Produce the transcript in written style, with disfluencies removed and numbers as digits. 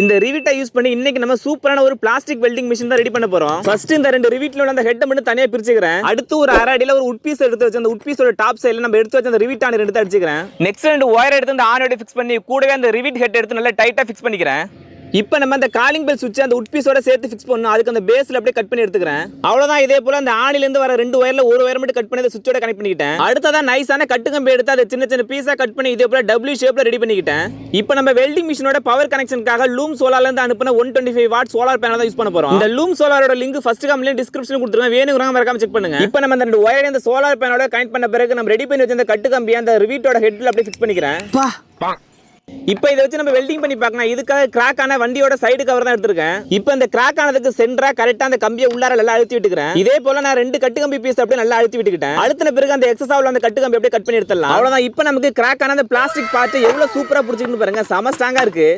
இந்த ரிவிட்டை யூஸ் பண்ணி இன்னைக்கு நம்ம சூப்பரான ஒரு பிளாஸ்டிக் வெல்டிங் மிஷின் தான் ரெடி பண்ண போறோம். ஃபர்ஸ்ட் இந்த ரெண்டு ரிவிட்ல உள்ள அந்த ஹெட் மட்டும் தனியா பிரிச்சுக்கிறேன். அடுத்து ஒரு அரை அடியில ஒரு உட் பீஸ் எடுத்து வச்சு அந்த உட் பீஸோட டாப் சைடுல நம்ம எடுத்து வச்ச அந்த ரிவிட் ஆன் எடுத்து அடிச்சுக்கிறேன். நெக்ஸ்ட் ரெண்டு ஒயர் எடுத்து அந்த ஆனோட ஃபிக்ஸ் பண்ணி கூடவே அந்த ரிவிட் ஹெட் எடுத்து நல்லா டைட்டா ஃபிக்ஸ் பண்ணிக்கிறேன். இப்போ நம்ம அந்த காலிங் பெல் சுவிட்ச் அந்த உட் பீஸோட சேர்த்து ஃபிக்ஸ் பண்ணனும். அதுக்கு அந்த பேஸ்ல அப்படியே கட் பண்ணி எடுத்துக்கிறேன். அவ்வளவுதான். இதே போல அந்த ஆணில இருந்து வர ரெண்டு ஒயர்ல ஒரு ஒயர் மட்டும் கட் பண்ணி அந்த சுவிட்சோட கனெக்ட் பண்ணிக்கிட்டேன். அடுத்ததா நைஸான கட்டு கம்பி எடுத்து அதை சின்ன சின்ன பீஸா கட் பண்ணி இதே போல W ஷேப்ல ரெடி பண்ணிக்கிட்டேன். இப்போ நம்ம வெல்டிங் மிஷினோட பவர் கனெக்ஷனுக்காக லூம் சோலார்ல இருந்து அனுப்புன 125 வாட் சோலார் பேனல் தான் யூஸ் பண்ண போறோம். இந்த லூம் சோலாரோட லிங்க் ஃபர்ஸ்ட் கமெண்ட்ல டிஸ்கிரிப்ஷன்ல கொடுத்துருக்கேன். வேணும்ங்கறவங்க மறக்காம செக் பண்ணுங்க. இப்போ நம்ம அந்த ரெண்டு ஒயர் இந்த சோலார் பேனலோட கனெக்ட் பண்ண பிறகு நம்ம ரெடி பண்ணி வச்ச அந்த கட்டு கம்பியை அந்த ரிவிட்டோட ஹெட்ல அப்படியே ஃபிக்ஸ் பண்ணிக்கிறேன். இப்போ இதை வச்சு நம்ம வெல்டிங் பண்ணி பார்க்கலாம். இதுக்காக கிராக் ஆன வண்டியோட சைடு கவர் தான் எடுத்துருக்கேன். இப்போ இந்த கிராக் ஆனதுக்கு சென்டரா கரெக்டா அந்த கம்பியை உள்ளார நல்லா அழுத்தி விட்டுக்கிறேன். இதே போல நான் ரெண்டு கட்டு கம்பி பீஸ் அப்படியே நல்லா அழுத்தி விட்டுக்கிட்டேன். அழுத்தின பிறகு அந்த எக்ஸஸ் ஆவுல அந்த கட்டு கம்பி அப்படியே கட் பண்ணி எடுத்துடலாம். அவ்வளவுதான். இப்போ நமக்கு கிராக் ஆன அந்த பிளாஸ்டிக் பார்ட் எவ்வளவு சூப்பரா புடிச்சிருக்குன்னு பாருங்க. செம ஸ்ட்ராங்கா இருக்கு.